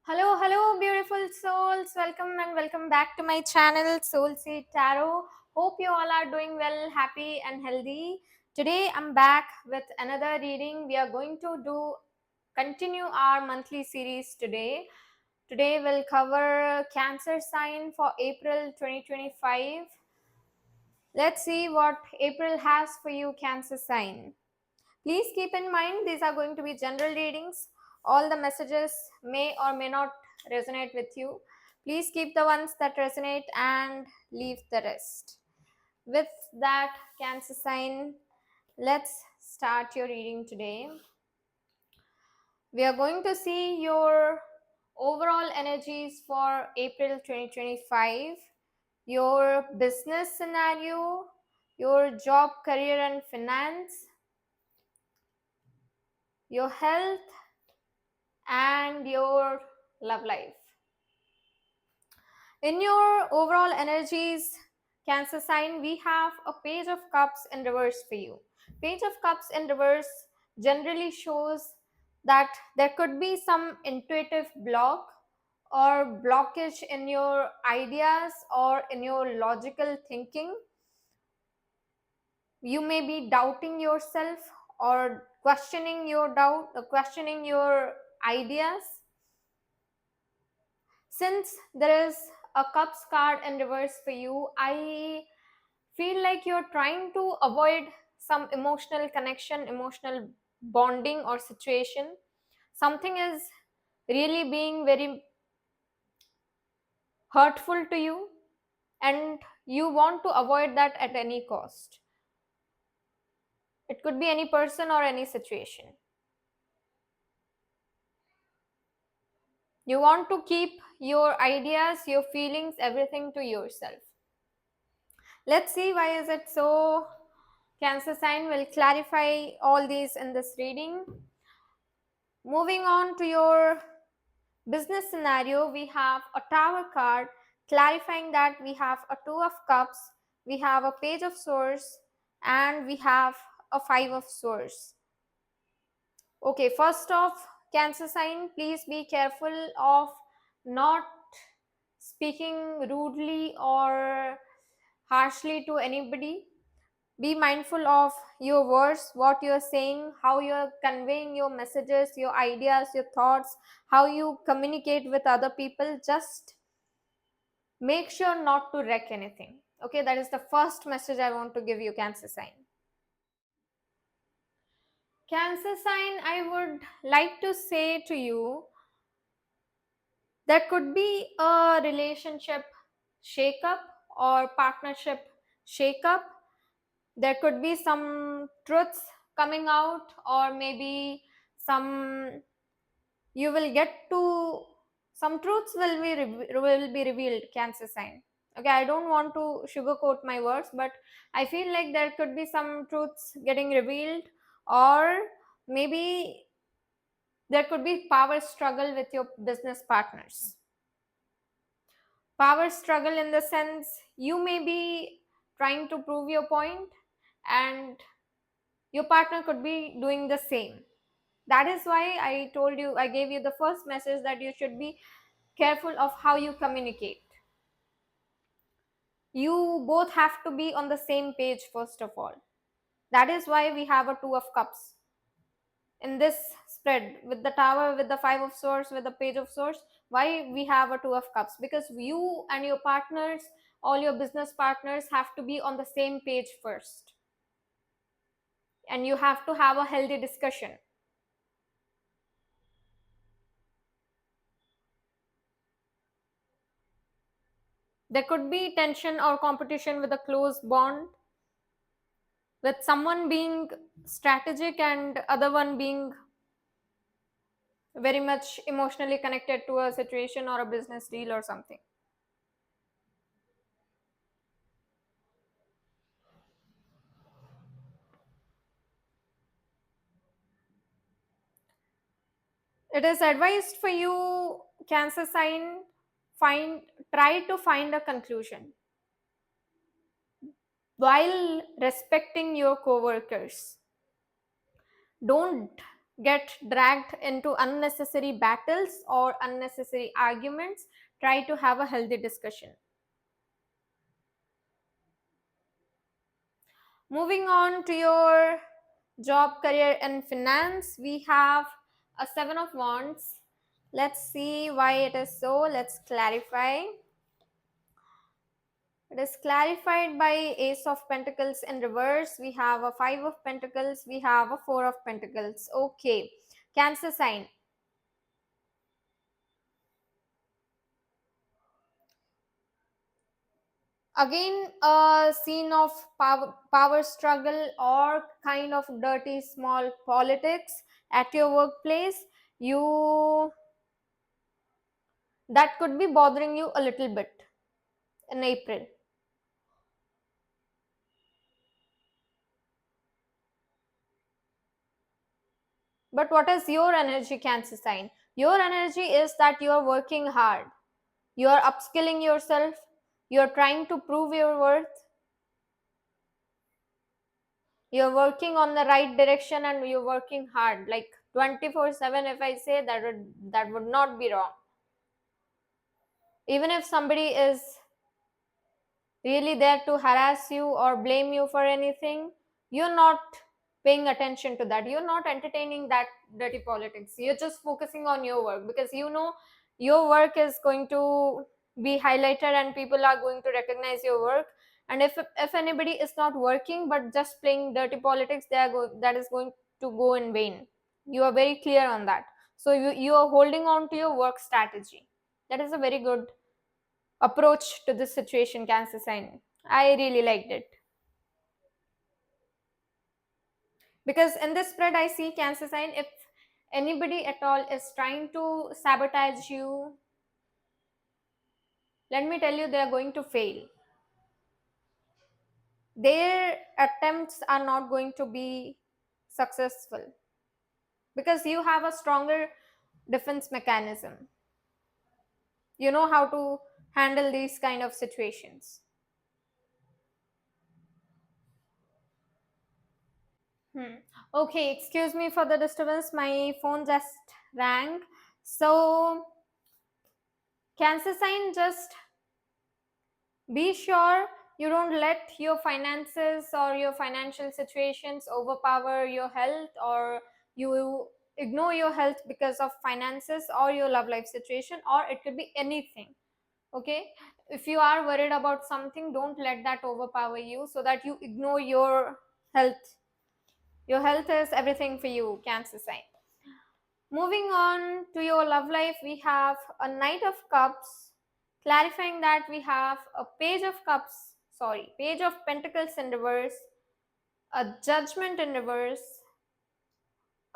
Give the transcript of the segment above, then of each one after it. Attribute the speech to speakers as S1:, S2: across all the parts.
S1: Hello, beautiful souls. Welcome and welcome back to my channel, Soul Seed Tarot. Hope you all are doing well, happy, and healthy. Today, I'm back with another reading. We are going to continue our monthly series today. Today, we'll cover Cancer sign for April 2025. Let's see what April has for you, Cancer sign. Please keep in mind these are going to be general readings. All the messages may or may not resonate with you. Please keep the ones that resonate and leave the rest. With that, Cancer sign, let's start your reading today. We are going to see your overall energies for April 2025, your business scenario, your job, career, and finance, your health, and your love life. In your overall energies, Cancer sign, we have a Page of Cups in reverse for you. Page of Cups in reverse generally shows that there could be some intuitive block or blockage in your ideas or in your logical thinking. You may be doubting yourself or questioning your doubt, questioning your ideas. Since there is a cups card in reverse for you, I feel like you're trying to avoid some emotional connection, emotional bonding or situation. Something is really being very hurtful to you, and you want to avoid that at any cost. It could be any person or any situation. You want to keep your ideas, your feelings, everything to yourself. Let's see why is it so. Cancer sign will clarify all these in this reading. Moving on to your business scenario, we have a Tower card clarifying that we have a Two of Cups, we have a Page of Swords, and we have a Five of Swords. Okay, first off, Cancer sign, please be careful of not speaking rudely or harshly to anybody. Be mindful of your words, what you're saying, how you're conveying your messages, your ideas, your thoughts, how you communicate with other people. Just make sure not to wreck anything. Okay, that is the first message I want to give you, Cancer sign. Cancer sign, I would like to say to you, there could be a relationship shakeup or partnership shakeup. There could be some truths coming out, or maybe some you will get to some truths will be revealed, Cancer sign. Okay, I don't want to sugarcoat my words, but I feel like there could be some truths getting revealed, or maybe there could be power struggle with your business partners. Power struggle in the sense you may be trying to prove your point, and your partner could be doing the same. That is why I gave you the first message that you should be careful of how you communicate. You both have to be on the same page, first of all. That is why we have a Two of Cups in this spread, with the Tower, with the Five of Swords, with the Page of Swords. Why we have a Two of Cups? Because you and your partners, all your business partners, have to be on the same page first, and you have to have a healthy discussion. There could be tension or competition with a close bond, with someone being strategic and other one being very much emotionally connected to a situation or a business deal or something. It is advised for you, Cancer sign, find try to find a conclusion while respecting your co-workers. Don't get dragged into unnecessary battles or unnecessary arguments. Try to have a healthy discussion. Moving on to your job, career, and finance, we have a Seven of Wands. Let's see why it is so. Let's clarify. It is clarified by Ace of Pentacles in reverse. We have a Five of Pentacles. We have a Four of Pentacles. Okay. Cancer sign. Again, a scene of power struggle or kind of dirty small politics at your workplace. You that could be bothering you a little bit in April. But what is your energy, Cancer sign? Your energy is that you are working hard. You are upskilling yourself. You are trying to prove your worth. You're working on the right direction and you're working hard, like 24/7. If I say that would not be wrong. Even if somebody is really there to harass you or blame you for anything, you're not paying attention to that. You're not entertaining that dirty politics. You're just focusing on your work because you know your work is going to be highlighted and people are going to recognize your work. And if anybody is not working but just playing dirty politics, that is going to go in vain. You are very clear on that. So you are holding on to your work strategy. That is a very good approach to this situation, Cancer sign. I really liked it. Because in this spread, I see, Cancer sign, if anybody at all is trying to sabotage you, let me tell you, they are going to fail. Their attempts are not going to be successful because you have a stronger defense mechanism. You know how to handle these kind of situations. Hmm. Okay, excuse me for the disturbance. My phone just rang. So, Cancer sign, just be sure you don't let your finances or your financial situations overpower your health, or you ignore your health because of finances or your love life situation, or it could be anything. Okay, if you are worried about something, don't let that overpower you so that you ignore your health. Your health is everything for you, Cancer sign. Moving on to your love life, we have a Knight of Cups, clarifying that we have a Page of Cups, sorry, Page of Pentacles in reverse, a Judgment in reverse,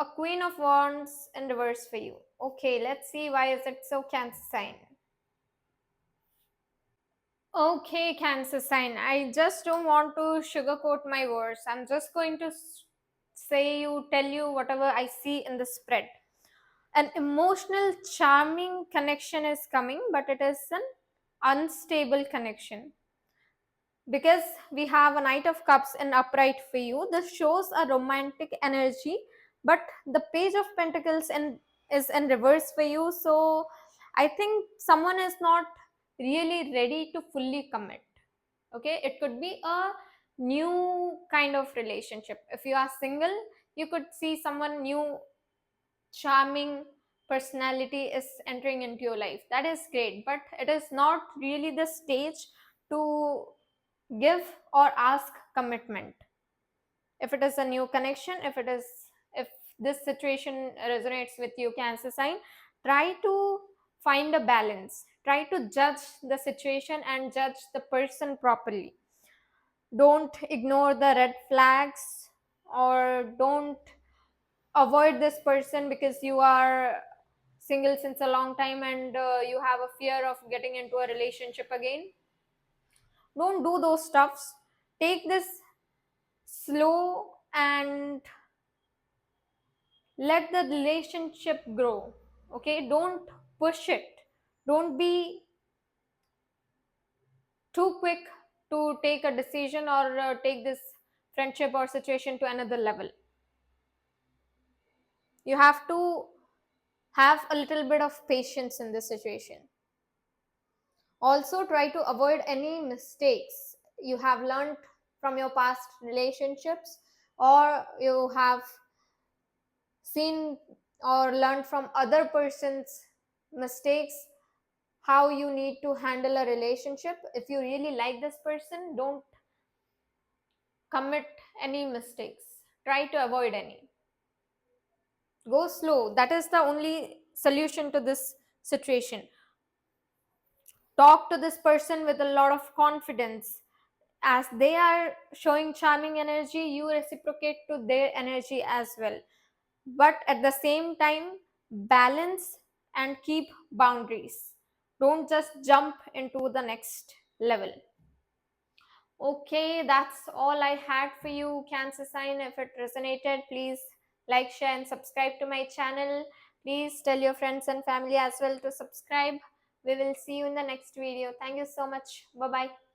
S1: a Queen of Wands in reverse for you. Okay, let's see why is it so, Cancer sign. Okay, Cancer sign, I just don't want to sugarcoat my words. I'm just going to tell you whatever I see in the spread. An emotional charming connection is coming, but it is an unstable connection because we have a Knight of Cups in upright for you. This shows a romantic energy, but the Page of Pentacles is in reverse for you. So I think someone is not really ready to fully commit. Okay, it could be a new kind of relationship. If you are single, you could see someone new, charming personality is entering into your life. That is great, but it is not really the stage to give or ask commitment. If it is a new connection, if this situation resonates with you, Cancer sign, try to find a balance. Try to judge the situation and judge the person properly. Don't ignore the red flags, or don't avoid this person because you are single since a long time and you have a fear of getting into a relationship again. Don't do those stuffs. Take this slow and let the relationship grow. Okay, don't push it. Don't be too quick to take a decision or take this friendship or situation to another level. You have to have a little bit of patience in this situation. Also, try to avoid any mistakes you have learned from your past relationships, or you have seen or learned from other person's mistakes, how you need to handle a relationship. If you really like this person, don't commit any mistakes, try to avoid any. Go slow, that is the only solution to this situation. Talk to this person with a lot of confidence. As they are showing charming energy, you reciprocate to their energy as well, but at the same time, balance and keep boundaries. Don't just jump into the next level. Okay, that's all I had for you, Cancer sign. If it resonated, please like, share, and subscribe to my channel. Please tell your friends and family as well to subscribe. We will see you in the next video. Thank you so much. Bye bye.